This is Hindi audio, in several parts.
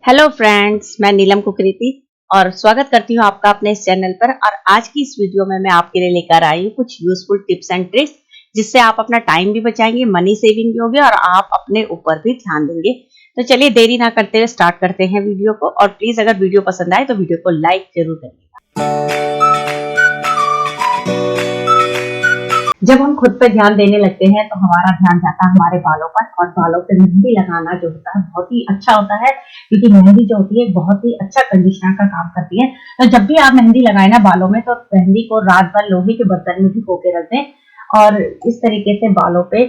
हेलो फ्रेंड्स, मैं नीलम कुकरेती और स्वागत करती हूँ आपका अपने इस चैनल पर। और आज की इस वीडियो में मैं आपके लिए लेकर आई हूँ कुछ यूजफुल टिप्स एंड ट्रिक्स, जिससे आप अपना टाइम भी बचाएंगे, मनी सेविंग भी होगी और आप अपने ऊपर भी ध्यान देंगे। तो चलिए देरी ना करते हुए स्टार्ट करते हैं वीडियो को। और प्लीज अगर वीडियो पसंद आए तो वीडियो को लाइक जरूर करिएगा। जब हम खुद पर ध्यान देने लगते हैं तो हमारा ध्यान जाता है हमारे बालों पर, और बालों पे मेहंदी लगाना जो होता है बहुत ही अच्छा होता है, क्योंकि मेहंदी जो होती है बहुत ही अच्छा कंडीशनर का काम करती है। तो जब भी आप मेहंदी लगाए ना बालों में, तो मेहंदी को रात भर लोहे के बर्तन में भिगो के रख दें और इस तरीके से बालों पे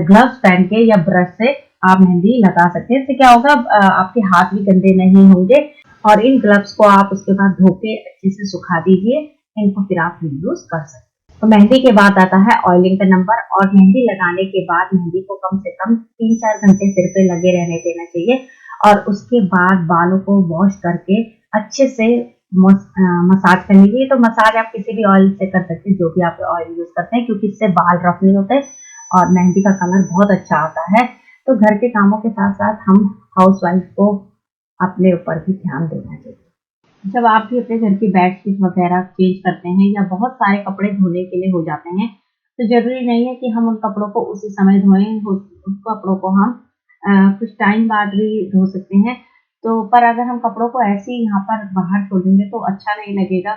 ग्लव्स पहन के या ब्रश से आप मेहंदी लगा सकते हैं। इससे क्या होगा, आपके हाथ भी गंदे नहीं होंगे। और इन ग्लव्स को आप उसके बाद धो के अच्छे से सुखा दीजिए, इनको फिर आप यूज कर सकते हैं। तो मेहंदी के बाद आता है ऑयलिंग का नंबर। और मेहंदी लगाने के बाद मेहंदी को कम से कम 3-4 घंटे सिर पे लगे रहने देना चाहिए। और उसके बाद बालों को वॉश करके अच्छे से मसाज करनी चाहिए। तो मसाज आप किसी भी ऑयल से कर सकते हैं, जो भी आप ऑयल यूज करते हैं, क्योंकि इससे बाल रफ नहीं होते और मेहंदी का कलर बहुत अच्छा आता है। तो घर के कामों के साथ साथ हम हाउस वाइफ को अपने ऊपर भी ध्यान देना चाहिए। जब आप भी अपने घर की बेडशीट वगैरह चेंज करते हैं या बहुत सारे कपड़े धोने के लिए हो जाते हैं, तो जरूरी नहीं है कि हम उन कपड़ों को उसी समय धोएं। उन कपड़ों को हम कुछ टाइम बाद भी धो सकते हैं। तो पर अगर हम कपड़ों को ऐसे ही यहाँ पर बाहर छोड़ देंगे तो अच्छा नहीं लगेगा,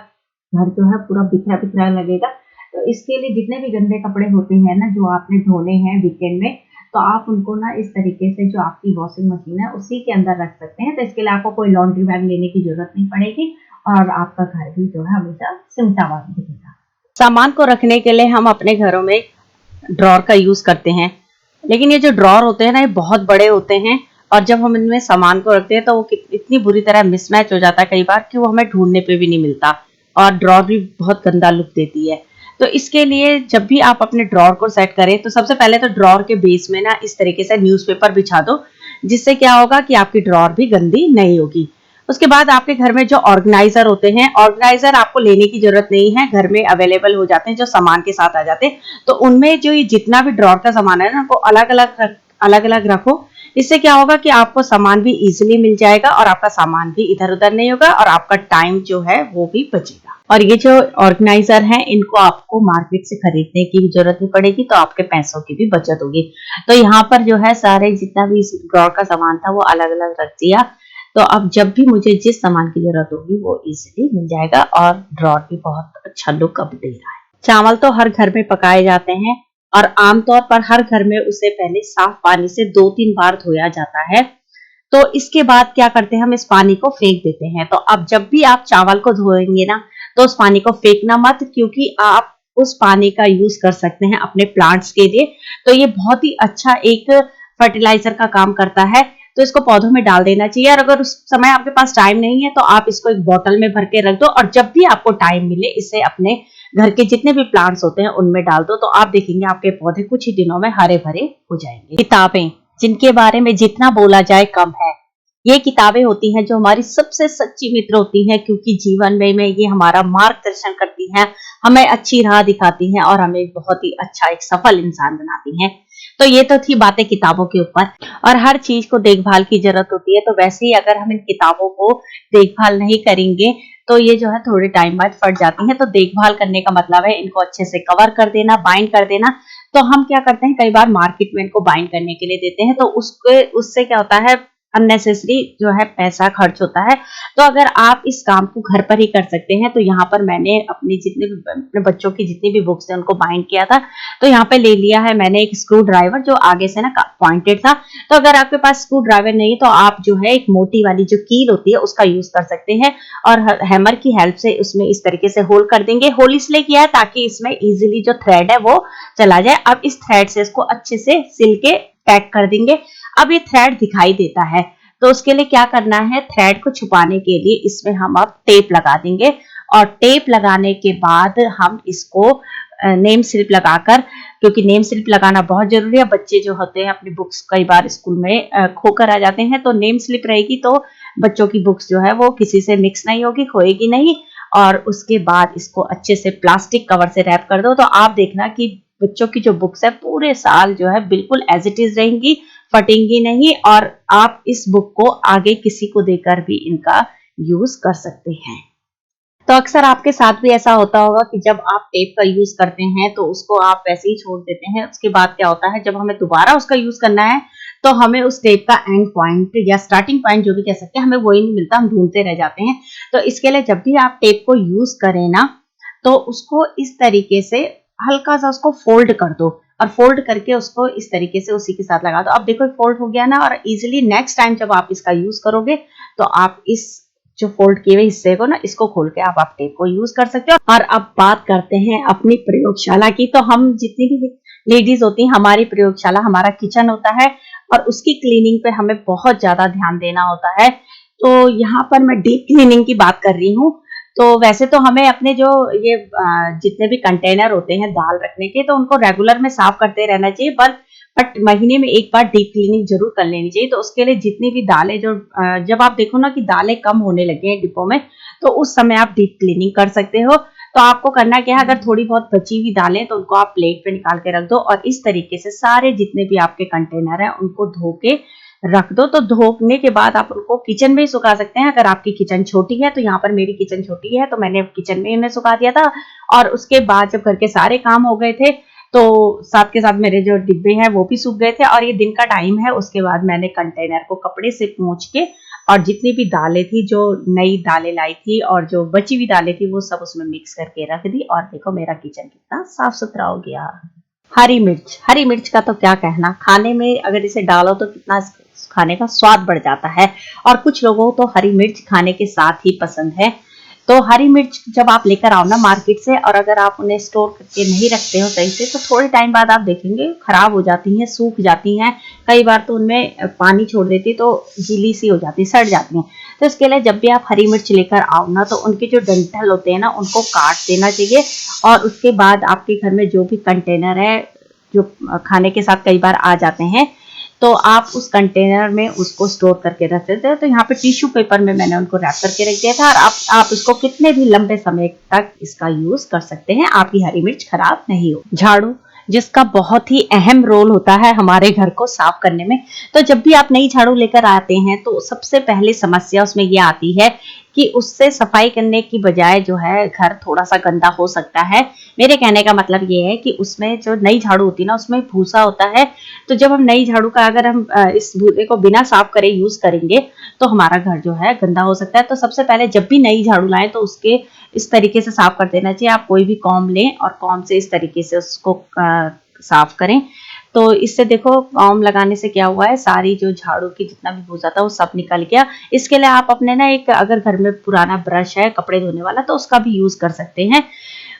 घर जो है पूरा बिखरा बिखरा लगेगा। तो इसके लिए जितने भी गंदे कपड़े होते हैं ना, जो आपने धोने हैं वीकेंड में, तो आप उनको ना इस तरीके से जो आपकी वॉशिंग मशीन है उसी के अंदर रख सकते हैं। तो इसके लिए आपको कोई लॉन्ड्री बैग लेने की जरूरत नहीं पड़ेगी और आपका घर भी जो है हमेशा सिमटा हुआ दिखेगा। सामान को रखने के लिए हम अपने घरों में ड्रॉर का यूज करते हैं, लेकिन ये जो ड्रॉर होते हैं ना, ये बहुत बड़े होते हैं। और जब हम इनमें सामान को रखते हैं तो वो इतनी बुरी तरह मिसमैच हो जाता है कई बार कि वो हमें ढूंढने पे भी नहीं मिलता, और ड्रॉर भी बहुत गंदा लुक देती है। तो इसके लिए जब भी आप अपने ड्रॉर को सेट करें, तो सबसे पहले तो ड्रॉर के बेस में ना इस तरीके से न्यूज़पेपर बिछा दो, जिससे क्या होगा कि आपकी ड्रॉर भी गंदी नहीं होगी। उसके बाद आपके घर में जो ऑर्गेनाइजर होते हैं, ऑर्गेनाइजर आपको लेने की जरूरत नहीं है, घर में अवेलेबल हो जाते हैं, जो सामान के साथ आ जाते हैं। तो उनमें जो ये जितना भी ड्रॉर का सामान है ना, वो अलग अलग रखो। इससे क्या होगा कि आपको सामान भी इजीली मिल जाएगा और आपका सामान भी इधर उधर नहीं होगा और आपका टाइम जो है वो भी बचेगा। और ये जो ऑर्गेनाइजर है, इनको आपको मार्केट से खरीदने की भी जरूरत नहीं पड़ेगी, तो आपके पैसों की भी बचत होगी। तो यहाँ पर जो है सारे जितना भी इस ड्रॉर का सामान था वो अलग अलग रख दिया। तो अब जब भी मुझे जिस सामान की जरूरत होगी वो इजीली मिल जाएगा, और ड्रॉर भी बहुत अच्छा लुक अब दे रहा है। चावल तो हर घर में पकाए जाते हैं और आमतौर पर हर घर में उसे पहले साफ पानी से 2-3 बार धोया जाता है। तो इसके बाद क्या करते हैं, हम इस पानी को फेंक देते हैं। तो अब जब भी आप चावल को धोएंगे ना, तो उस पानी को फेंकना मत, क्योंकि आप उस पानी का यूज कर सकते हैं अपने प्लांट्स के लिए। तो ये बहुत ही अच्छा एक फर्टिलाइजर का काम करता है। तो इसको पौधों में डाल देना चाहिए। और अगर उस समय आपके पास टाइम नहीं है तो आप इसको एक बोतल में भर के रख दो, और जब भी आपको टाइम मिले इसे अपने घर के जितने भी प्लांट्स होते हैं उनमें डाल दो। तो आप देखेंगे आपके पौधे कुछ ही दिनों में हरे भरे हो जाएंगे। किताबें, जिनके बारे में जितना बोला जाए कम है। ये किताबें होती हैं जो हमारी सबसे सच्ची मित्र होती हैं, क्योंकि जीवन में ये हमारा मार्गदर्शन करती हैं, हमें अच्छी राह दिखाती हैं और हमें बहुत ही अच्छा एक सफल इंसान बनाती हैं। तो ये तो थी बातें किताबों के ऊपर। और हर चीज को देखभाल की जरूरत होती है, तो वैसे ही अगर हम इन किताबों को देखभाल नहीं करेंगे तो ये जो है थोड़े टाइम बाद फट जाती हैं। तो देखभाल करने का मतलब है इनको अच्छे से कवर कर देना, बाइंड कर देना। तो हम क्या करते हैं, कई बार मार्केट में इनको बाइंड करने के लिए देते हैं, तो उससे क्या होता है, अननेसेसरी जो है पैसा खर्च होता है। तो अगर आप इस काम को घर पर ही कर सकते हैं, तो यहाँ पर मैंने अपने बच्चों की जितनी भी बुक्स हैं उनको बाइंड किया था। तो यहाँ पे ले लिया है मैंने एक स्क्रू ड्राइवर, जो आगे से ना पॉइंटेड था। तो अगर आपके पास स्क्रू ड्राइवर नहीं तो आप जो है एक मोटी वाली जो कील होती है उसका यूज कर सकते हैं, और हैमर की हेल्प से उसमें इस तरीके से होल कर देंगे। होल इसलिए किया है ताकि इसमें इजिली जो थ्रेड है वो चला जाए। अब इस थ्रेड से इसको अच्छे से सिल के पैक कर देंगे। अब ये थ्रेड दिखाई देता है, तो उसके लिए क्या करना है, थ्रेड को छुपाने के लिए इसमें हम अब टेप लगा देंगे। और टेप लगाने के बाद हम इसको नेम स्लिप लगाकर, क्योंकि नेम स्लिप लगाना बहुत जरूरी है। बच्चे जो होते हैं अपनी बुक्स कई बार स्कूल में खोकर आ जाते हैं, तो नेम स्लिप रहेगी तो बच्चों की बुक्स जो है वो किसी से मिक्स नहीं होगी, खोएगी नहीं। और उसके बाद इसको अच्छे से प्लास्टिक कवर से रैप कर दो। तो आप देखना कि बच्चों की जो बुक्स है पूरे साल जो है बिल्कुल एज इट इज रहेंगी, फटेंगी नहीं और आप इस बुक को आगे किसी को देकर भी इनका यूज कर सकते हैं। तो अक्सर आपके साथ भी ऐसा होता होगा कि जब आप टेप का यूज करते हैं तो उसको आप वैसे ही छोड़ देते हैं। उसके बाद क्या होता है, जब हमें दोबारा उसका यूज करना है तो हमें उस टेप का एंड पॉइंट या स्टार्टिंग पॉइंट जो भी कह सकते हैं, हमें वही नहीं मिलता, हम ढूंढते रह जाते हैं। तो इसके लिए जब भी आप टेप को यूज करें ना, तो उसको इस तरीके से हल्का सा उसको फोल्ड कर दो और फोल्ड करके उसको इस तरीके से उसी के साथ लगा दो। अब देखो फोल्ड हो गया ना, और इजिली नेक्स्ट टाइम जब आप इसका यूज करोगे तो आप इस जो फोल्ड किए हुए हिस्से को ना, इसको खोल के आप टेप को यूज कर सकते हो। और अब बात करते हैं अपनी प्रयोगशाला की। तो हम जितनी भी लेडीज होती हैं, हमारी प्रयोगशाला हमारा किचन होता है और उसकी क्लीनिंग पे हमें बहुत ज्यादा ध्यान देना होता है। तो यहाँ पर मैं डीप क्लीनिंग की बात कर रही हूँ। तो वैसे तो हमें अपने जो ये जितने भी कंटेनर होते हैं दाल रखने के, तो उनको रेगुलर में साफ करते रहना चाहिए, बट महीने में एक बार डीप क्लीनिंग जरूर कर लेनी चाहिए। तो उसके लिए जितनी भी दालें जो जब आप देखो ना कि दालें कम होने लगे हैं डिब्बों में, तो उस समय आप डीप क्लीनिंग कर सकते हो। तो आपको करना क्या है, अगर थोड़ी बहुत बची हुई दालें तो उनको आप प्लेट पे निकाल के रख दो और इस तरीके से सारे जितने भी आपके कंटेनर हैं उनको धो के रख दो। तो धोने के बाद आप उनको किचन में ही सुखा सकते हैं। अगर आपकी किचन छोटी है, तो यहाँ पर मेरी किचन छोटी है तो मैंने किचन में इन्हें सुखा दिया था। और उसके बाद जब घर के सारे काम हो गए थे तो साथ के साथ मेरे जो डिब्बे हैं वो भी सूख गए थे और ये दिन का टाइम है। उसके बाद मैंने कंटेनर को कपड़े से पोंछ के और जितनी भी दालें थी, जो नई दालें लाई थी और जो बची हुई दालें थी, वो सब उसमें मिक्स करके रख दी। और देखो मेरा किचन कितना साफ सुथरा हो गया। हरी मिर्च का तो क्या कहना, खाने में अगर इसे डालो तो कितना खाने का स्वाद बढ़ जाता है। और कुछ लोगों को तो हरी मिर्च खाने के साथ ही पसंद है। तो हरी मिर्च जब आप लेकर आओ ना मार्केट से, और अगर आप उन्हें स्टोर करके नहीं रखते हो सही से, तो थोड़े टाइम बाद आप देखेंगे खराब हो जाती हैं, सूख जाती हैं। कई बार तो उनमें पानी छोड़ देती तो गीली सी हो जाती, सड़ जाती हैं। तो इसके लिए जब भी आप हरी मिर्च लेकर आओ ना, तो उनके जो डंठल होते हैं ना, उनको काट देना चाहिए। और उसके बाद आपके घर में जो भी कंटेनर है जो खाने के साथ कई बार आ जाते हैं, तो आप उस कंटेनर में उसको स्टोर करके रख देते हैं। तो यहाँ पे टिश्यू पेपर में मैंने उनको रैप करके रख दिया था। और आप इसको कितने भी लंबे समय तक इसका यूज कर सकते हैं, आपकी हरी मिर्च खराब नहीं हो। झाड़ू, जिसका बहुत ही अहम रोल होता है हमारे घर को साफ करने में। तो जब भी आप नई झाड़ू लेकर आते हैं तो सबसे पहले समस्या उसमें ये आती है कि उससे सफाई करने की बजाय जो है घर थोड़ा सा गंदा हो सकता है। मेरे कहने का मतलब ये है कि उसमें जो नई झाड़ू होती है ना, उसमें भूसा होता है। तो जब हम नई झाड़ू का अगर हम इस भूसे को बिना साफ करे यूज करेंगे तो हमारा घर जो है गंदा हो सकता है। तो सबसे पहले जब भी नई झाड़ू लाएं तो उसके इस तरीके से साफ कर देना चाहिए। आप कोई भी कॉम्ब लें और कॉम्ब से इस तरीके से उसको साफ करें। तो इससे देखो कॉम्ब लगाने से क्या हुआ है, सारी जो झाड़ू की जितना भी भूसा था वो सब निकल गया। इसके लिए आप अपने ना एक, अगर घर में पुराना ब्रश है कपड़े धोने वाला, तो उसका भी यूज कर सकते हैं।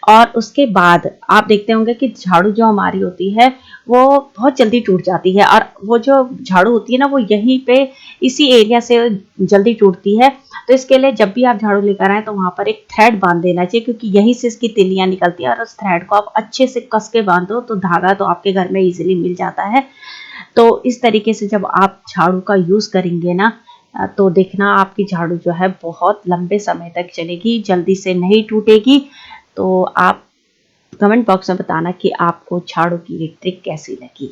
और उसके बाद आप देखते होंगे कि झाड़ू जो हमारी होती है वो बहुत जल्दी टूट जाती है। और वो जो झाड़ू होती है ना, वो यहीं पे इसी एरिया से जल्दी टूटती है। तो इसके लिए जब भी आप झाड़ू लेकर आए तो वहां पर एक थ्रेड बांध देना चाहिए, क्योंकि यहीं से इसकी तिलियां निकलती है। और उस थ्रेड को आप अच्छे से कस के बांधो तो धागा तो आपके घर में इजीली मिल जाता है। तो इस तरीके से जब आप झाड़ू का यूज करेंगे ना, तो देखना आपकी झाड़ू जो है बहुत लंबे समय तक चलेगी, जल्दी से नहीं टूटेगी। तो आप कमेंट बॉक्स में बताना कि आपको झाड़ू की ये ट्रिक कैसी लगी।